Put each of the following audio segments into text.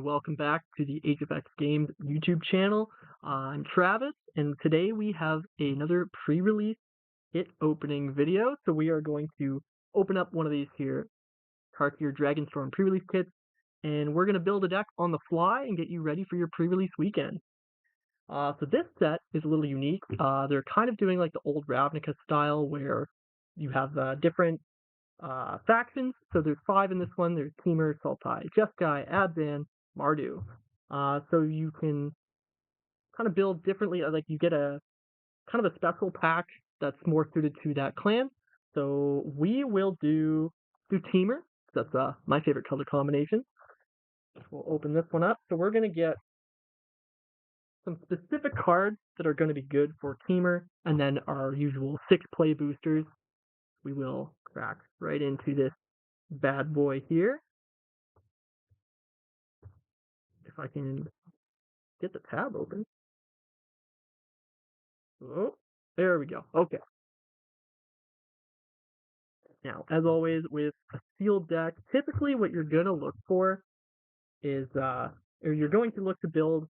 welcome back to the HFX Games YouTube channel. I'm Travis, and today we have another pre-release kit opening video. So we are going to open up one of these here, Tarkir Dragonstorm pre-release kits, and we're going to build a deck on the fly and get you ready for your pre-release weekend. So this set is a little unique. They're kind of doing like the old Ravnica style where you have different factions. So there's 5 in this one. There's Temur, Sultai, Jeskai, Abzan, Mardu. So you can kind of build differently. Like you get a kind of a special pack that's more suited to that clan. So we will do Temur. That's my favorite color combination. We'll open this one up. So we're going to get some specific cards that are going to be good for Temur, and then our usual 6 play boosters. We will crack right into this bad boy here. If I can get the tab open. Oh, there we go. Okay. Now, as always, with a sealed deck, typically what you're going to look for is, or you're going to look to build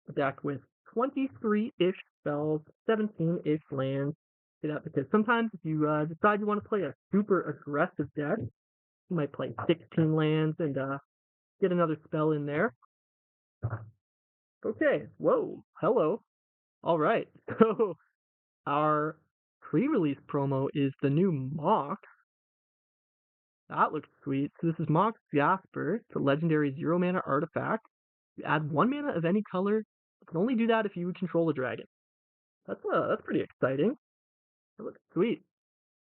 a deck with 23-ish spells, 17-ish lands. See that? Because sometimes if you decide you want to play a super aggressive deck, you might play 16 lands and get another spell in there. Okay. Whoa. Hello. All right. So our pre-release promo is the new Mox. That looks sweet. So this is Mox Jasper. It's a legendary 0-mana artifact. You add 1 mana of any color. You can only do that if you control a dragon. That's pretty exciting. That looks sweet.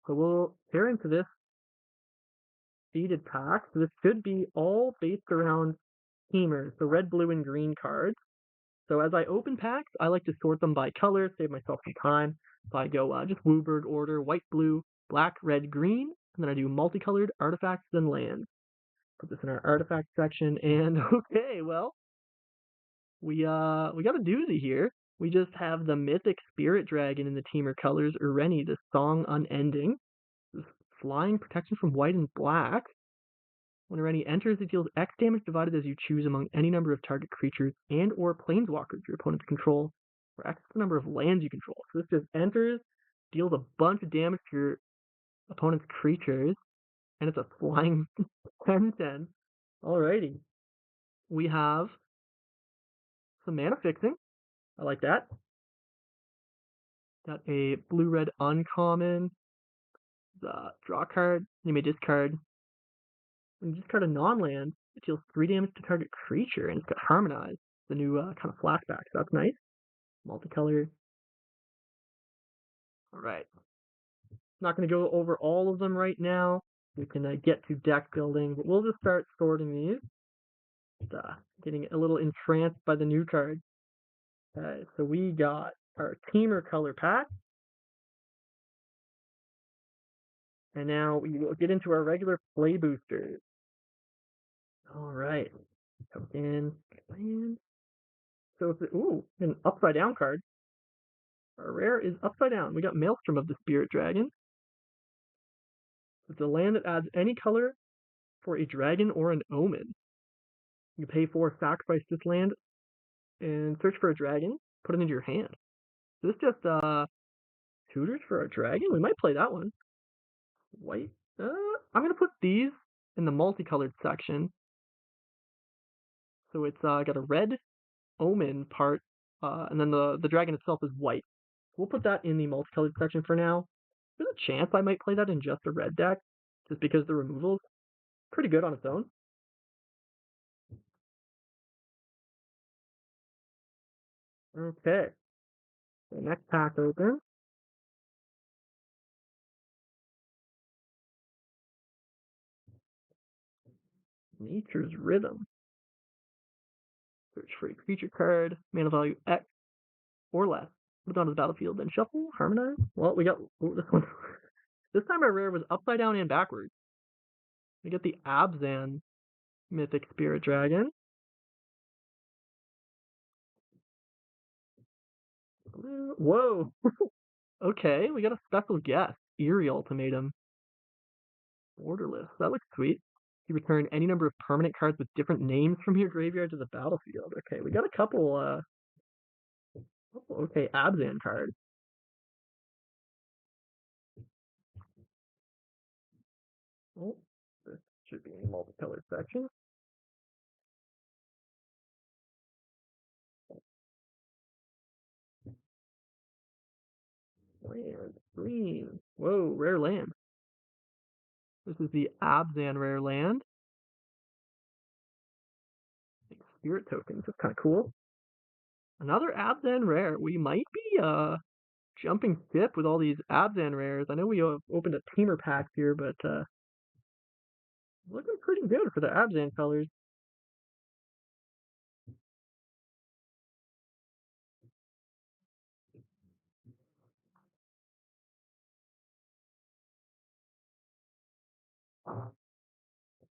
So we'll pair into this seeded pack. So this should be all based around Temur, so red, blue, and green cards. So as I open packs, I like to sort them by color, save myself some time. So I go just Wooburg order, white, blue, black, red, green, and then I do multicolored artifacts and lands. Put this in our artifact section, and okay, well, we got a doozy here. We just have the mythic spirit dragon in the Temur colors, Ureni, the Song Unending. This flying protection from white and black. When Ureni enters, it deals X damage divided as you choose among any number of target creatures and or planeswalkers your opponents control, or X is the number of lands you control. So this just enters, deals a bunch of damage to your opponent's creatures, and it's a flying 10/10. Alrighty. We have some mana fixing. I like that. Got a blue-red uncommon. Draw card. You may discard. When you discard a non-land, it deals 3 damage to target creature, and it's got Harmonize, the new kind of flashback. So that's nice. Multicolor. Alright. Not going to go over all of them right now. We can get to deck building, but we'll just start sorting these. Getting a little entranced by the new card. Okay, so we got our Temur color pack. And now we will get into our regular play boosters. Alright. Come in. So it's an upside down card. Our rare is upside down. We got Maelstrom of the Spirit Dragon. It's a land that adds any color for a dragon or an omen. You pay 4, sacrifice this land, and search for a dragon, put it into your hand. So this just tutors for a dragon? We might play that one. White. I'm going to put these in the multicolored section. So it's got a red omen part, and then the dragon itself is white. We'll put that in the multicolored section for now. There's a chance I might play that in just a red deck, just because the removal's pretty good on its own. Okay. The next pack open. Nature's Rhythm. Search for a creature card, mana value X or less. Put it onto the battlefield, then shuffle, harmonize. Well, we got this one. This time our rare was upside down and backwards. We get the Abzan Mythic Spirit Dragon. Whoa! Okay, we got a special guest. Eerie Ultimatum. Borderless. That looks sweet. You return any number of permanent cards with different names from your graveyard to the battlefield. Okay, we got a couple, okay, Abzan cards. Oh, this should be a multicolored section. Land, green. Whoa, rare land. This is the Abzan rare land. Spirit tokens. That's kind of cool. Another Abzan rare. We might be jumping ship with all these Abzan rares. I know we opened a Temur pack here, but looking pretty good for the Abzan colors.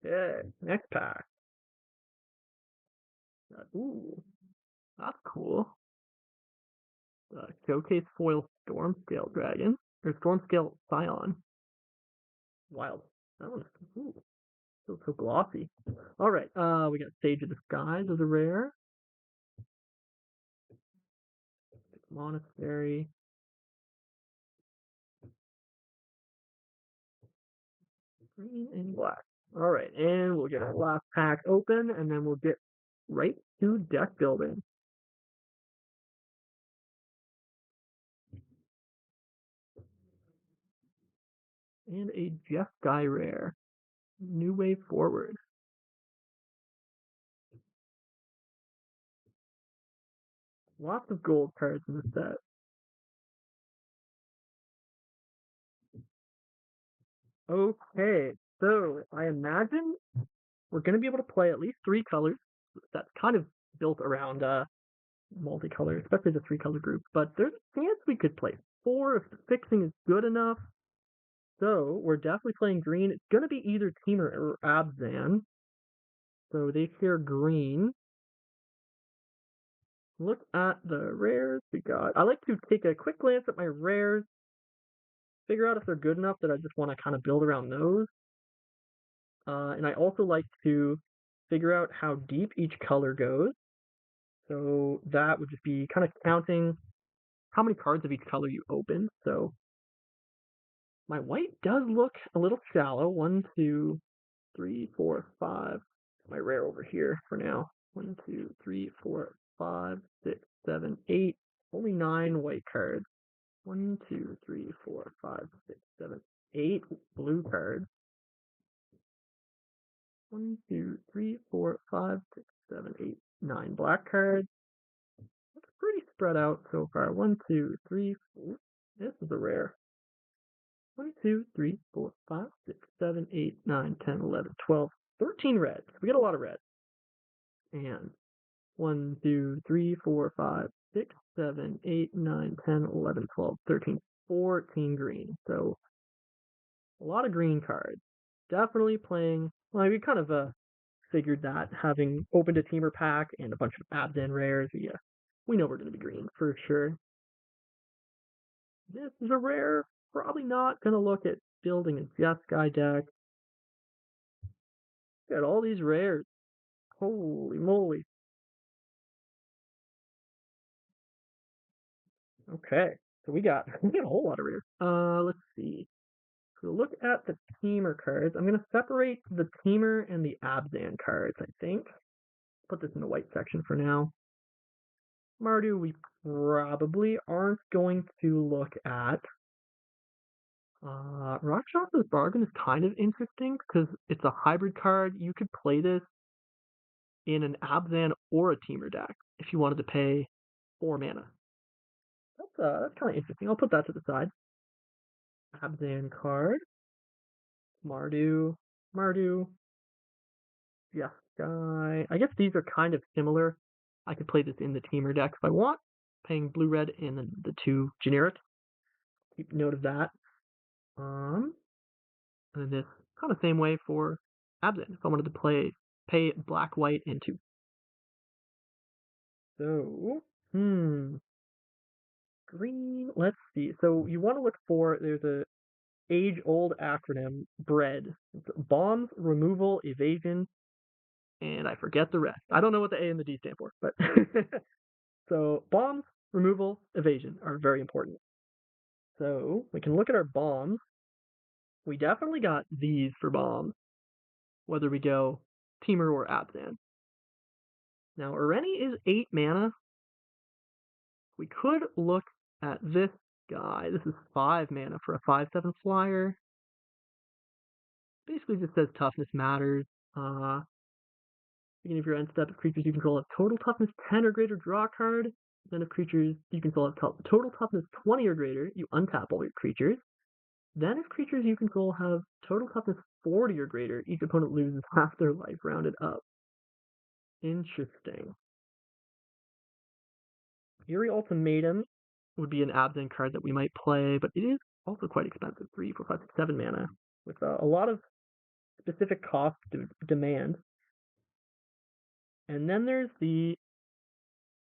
Okay, next pack. Ooh, that's cool. Showcase foil Stormscale Dragon or Stormscale Scion. Wild. That one's ooh, feels so glossy. All right, we got Sage of the Skies as a rare. Monastery. Green and black. All right, and we'll get our last pack open, and then we'll get right to deck building. And a Jeff Guy rare. New Way Forward. Lots of gold cards in the set. Okay, so I imagine we're going to be able to play at least three colors. That's kind of built around multicolor, especially the three color group. But there's a chance we could play four if the fixing is good enough. So we're definitely playing green. It's going to be either Temur or Abzan. So they share green. Look at the rares we got. I like to take a quick glance at my rares, figure out if they're good enough that I just want to kind of build around those. And I also like to figure out how deep each color goes. So that would just be kind of counting how many cards of each color you open. So my white does look a little shallow. 1, 2, 3, 4, 5. My rare over here for now. 1, 2, 3, 4, 5, 6, 7, 8. Only 9 white cards. 1, 2, 3, 4, 5, 6, 7, 8 blue cards. 1, 2, 3, 4, 5, 6, 7, 8, 9 black cards. Looks pretty spread out so far. 1, 2, 3, 4. This is a rare. 1, 2, 3, 4, 5, 6, 7, 8, 9, 10, 11, 12, 13 reds. We get a lot of reds. And 1, 2, 3, 4, 5, 6, 7, 8, 9, 10, 11, 12, 13, 14 green. So a lot of green cards. Definitely playing. Well, we kind of figured that having opened a Temur pack and a bunch of Abzan rares, we know we're going to be green for sure. This is a rare. Probably not going to look at building a Jeskai deck. Got all these rares. Holy moly. Okay, so we got a whole lot of rares. Let's see. So look at the Temur cards. I'm gonna separate the Temur and the Abzan cards. I think. Put this in the white section for now. Mardu, we probably aren't going to look at. Rakshas's Bargain is kind of interesting because it's a hybrid card. You could play this in an Abzan or a Temur deck if you wanted to pay 4 mana. That's kind of interesting. I'll put that to the side. Abzan card. Mardu. Yes, guy. I guess these are kind of similar. I could play this in the Temur deck if I want. Paying blue red in the 2 generic. Keep note of that. And this kind of same way for Abzan if I wanted to pay black white into. So green. Let's see. So you want to look for there's a age-old acronym, BREAD. It's bombs, removal, evasion, and I forget the rest. I don't know what the A and the D stand for, but so bombs, removal, evasion are very important. So we can look at our bombs. We definitely got these for bombs, whether we go Temur or Abzan. Now, Areni is 8 mana. We could look at this guy. This is 5 mana for a 5/7 flyer. Basically just says toughness matters. Beginning of your end step, if creatures you control have total toughness 10 or greater, draw a card. Then if creatures you control have total toughness 20 or greater, you untap all your creatures. Then if creatures you control have total toughness 40 or greater, each opponent loses half their life rounded up. Interesting. Eerie Ultimatum would be an Abzan card that we might play, but it is also quite expensive, 3, 4, 5, 6, 7 mana, with a lot of specific cost demand. And then there's the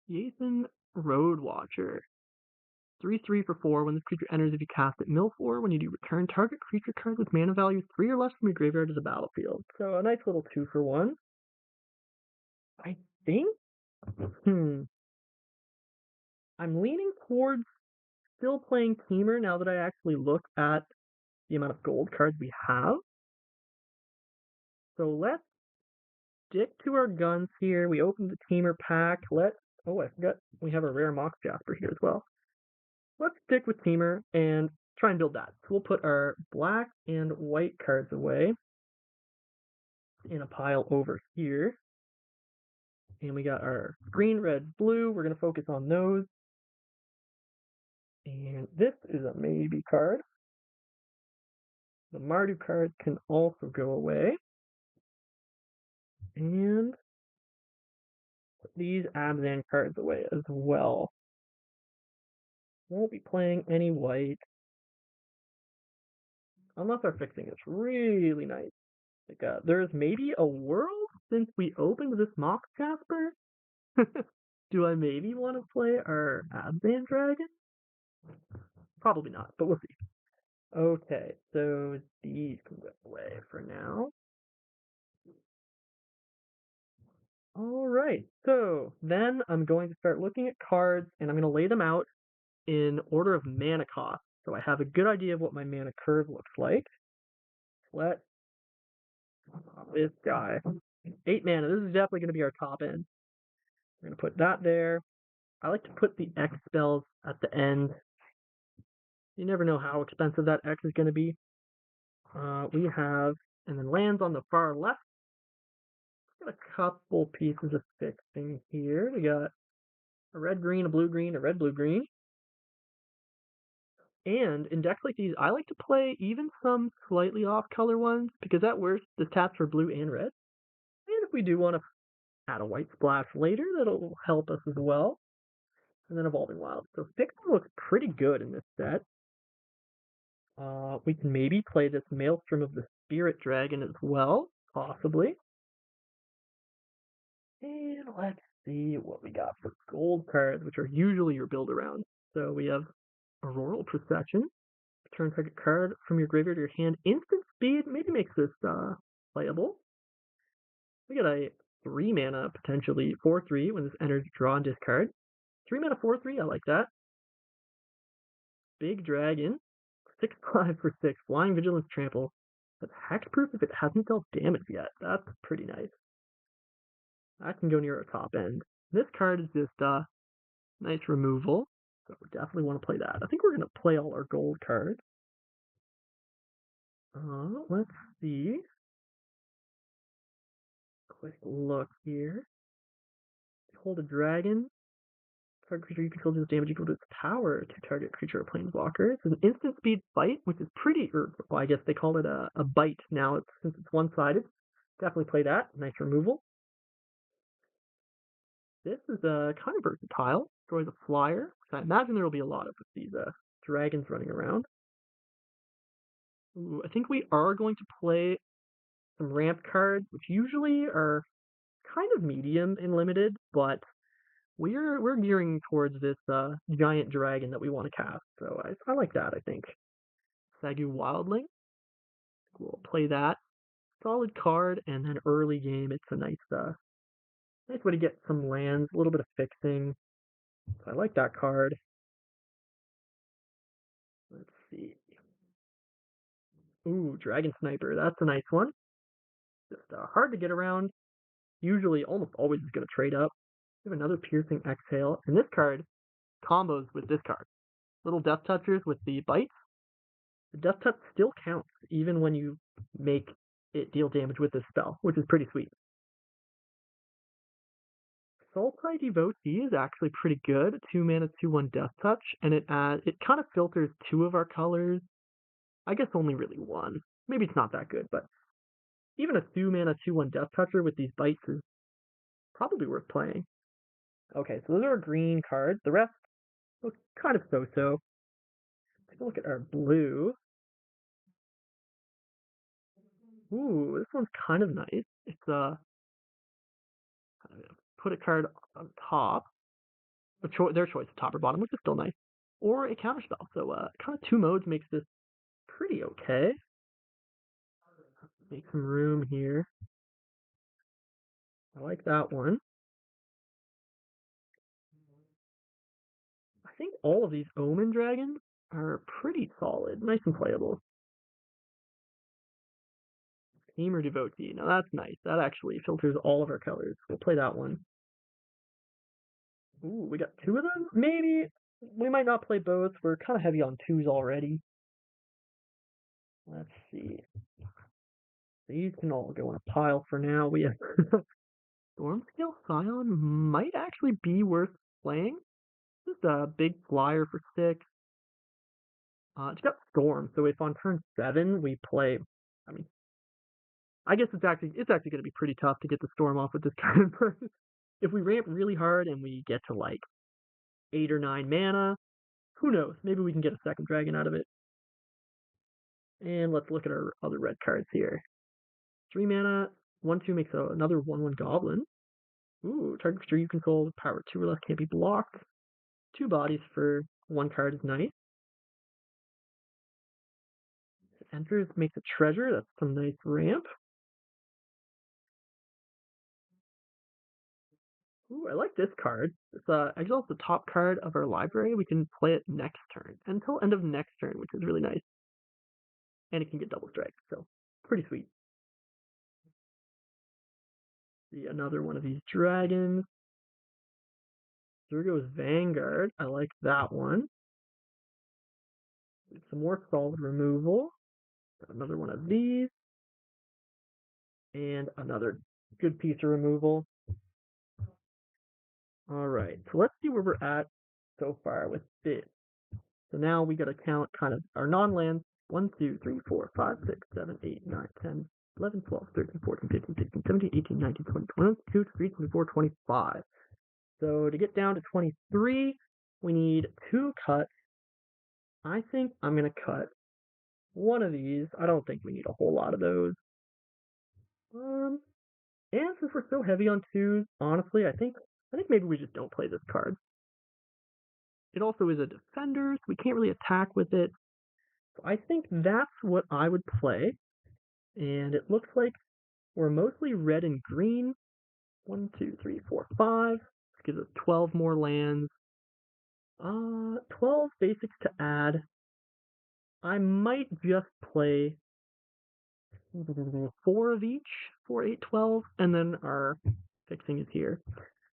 Jason Road Watcher. 3/3 for 4. When this creature enters, if you cast it, mill 4. When you do, return target creature card with mana value 3 or less from your graveyard to the battlefield. So a nice little 2 for 1. I think. I'm leaning towards still playing Temur now that I actually look at the amount of gold cards we have. So let's stick to our guns here. We opened the Temur pack. I forgot we have a rare Mox Jasper here as well. Let's stick with Temur and try and build that. So we'll put our black and white cards away in a pile over here. And we got our green, red, blue. We're going to focus on those. And this is a maybe card. The Mardu cards can also go away. And put these Abzan cards away as well. Won't be playing any white. Unless our fixing is really nice. Like, there's maybe a world since we opened this Mox Jasper. Do I maybe want to play our Abzan Dragon? Probably not, but we'll see. Okay, so these can go away for now. Alright, so then I'm going to start looking at cards and I'm going to lay them out in order of mana cost. So I have a good idea of what my mana curve looks like. This guy. 8 mana, this is definitely going to be our top end. We're going to put that there. I like to put the X spells at the end. You never know how expensive that X is going to be. We have, and then lands on the far left. Got a couple pieces of fixing here. We got a red-green, a blue-green, a red-blue-green. And in decks like these, I like to play even some slightly off-color ones, because at worst, this taps for blue and red. And if we do want to add a white splash later, that'll help us as well. And then Evolving Wild. So fixing looks pretty good in this set. We can maybe play this Maelstrom of the Spirit Dragon as well, possibly. And let's see what we got for gold cards, which are usually your build around. So we have Auroral Procession. Return target card from your graveyard to your hand. Instant speed maybe makes this playable. We got a 3 mana, potentially 4/3 when this enters, draw and discard. 3 mana 4/3, I like that. Big Dragon. 6/5 for 6. Flying Vigilance Trample. But hexproof if it hasn't dealt damage yet. That's pretty nice. That can go near our top end. This card is just nice removal. So we definitely want to play that. I think we're going to play all our gold cards. Let's see. Quick look here. Hold a dragon. Target creature you control deals damage equal to its power to target creature or planeswalker. It's an instant speed fight, which is pretty, well, I guess they call it a bite now since it's one-sided. Definitely play that. Nice removal. This is kind of versatile. Destroys a flyer. I imagine there will be a lot of these dragons running around. Ooh, I think we are going to play some ramp cards, which usually are kind of medium in limited, but we're gearing towards this giant dragon that we want to cast. So I like that, I think. Sagu Wildling. We'll play that. Solid card, and then early game, it's a nice way to get some lands, a little bit of fixing. So I like that card. Let's see. Ooh, Dragon Sniper. That's a nice one. Just hard to get around. Usually, almost always is going to trade up. We have another Piercing Exhale, and this card combos with this card. Little Death Touchers with the bites. The Death Touch still counts, even when you make it deal damage with this spell, which is pretty sweet. Sultai Devotee is actually pretty good. 2 mana, 2/1 Death Touch, and it kind of filters 2 of our colors. I guess only really one. Maybe it's not that good, but even a 2 mana, 2/1 Death Toucher with these bites is probably worth playing. Okay, so those are our green cards. The rest look kind of so-so. Take a look at our blue. Ooh, this one's kind of nice. It's put a card on top. Their choice of top or bottom, which is still nice. Or a counterspell. So kind of 2 modes makes this pretty okay. Make some room here. I like that one. I think all of these Omen Dragons are pretty solid, nice and playable. Temur Devotee. Now that's nice. That actually filters all of our colors. We'll play that one. Ooh, we got 2 of them? Maybe. We might not play both. We're kind of heavy on 2s already. Let's see. These can all go in a pile for now. We have Stormscale Scion might actually be worth playing. Just a big flyer for 6. It's got Storm, so if on turn 7 we play, I mean, I guess it's actually going to be pretty tough to get the Storm off with this card. If we ramp really hard and we get to like 8 or 9 mana, who knows? Maybe we can get a second dragon out of it. And let's look at our other red cards here. 3 mana, 1/2 makes another 1/1 Goblin. Ooh, target creature you control with power 2 or less can't be blocked. 2 bodies for 1 card is nice. Enters, makes a treasure. That's some nice ramp. Ooh, I like this card. It's exiles the top card of our library. We can play it next turn until end of next turn, which is really nice. And it can get double strike, so pretty sweet. See another one of these dragons. Zurgo's Vanguard. I like that one. Some more solid removal. Another one of these. And another good piece of removal. Alright, so let's see where we're at so far with this. So now we gotta count kind of our non-lands. 1, 2, 3, 4, 5, 6, 7, 8, 9, 10, 11, 12, 13, 14, 15, 16, 17, 18, 19, 20, 21, 22, 23, 24, 25. So to get down to 23, we need 2 cuts. I think I'm going to cut one of these. I don't think we need a whole lot of those. And since we're so heavy on 2s, honestly, I think maybe we just don't play this card. It also is a defender, so we can't really attack with it. So I think that's what I would play. And it looks like we're mostly red and green. 1, 2, 3, 4, 5. This gives us 12 more lands. 12 basics to add. I might just play 4 of each, 4, 8, 12, and then our fixing is here.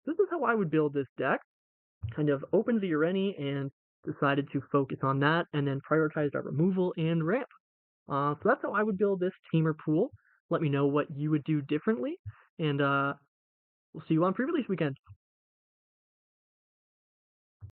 This is how I would build this deck. Kind of opened the Areni and decided to focus on that, and then prioritized our removal and ramp. So that's how I would build this Temur pool. Let me know what you would do differently, and we'll see you on pre-release weekend.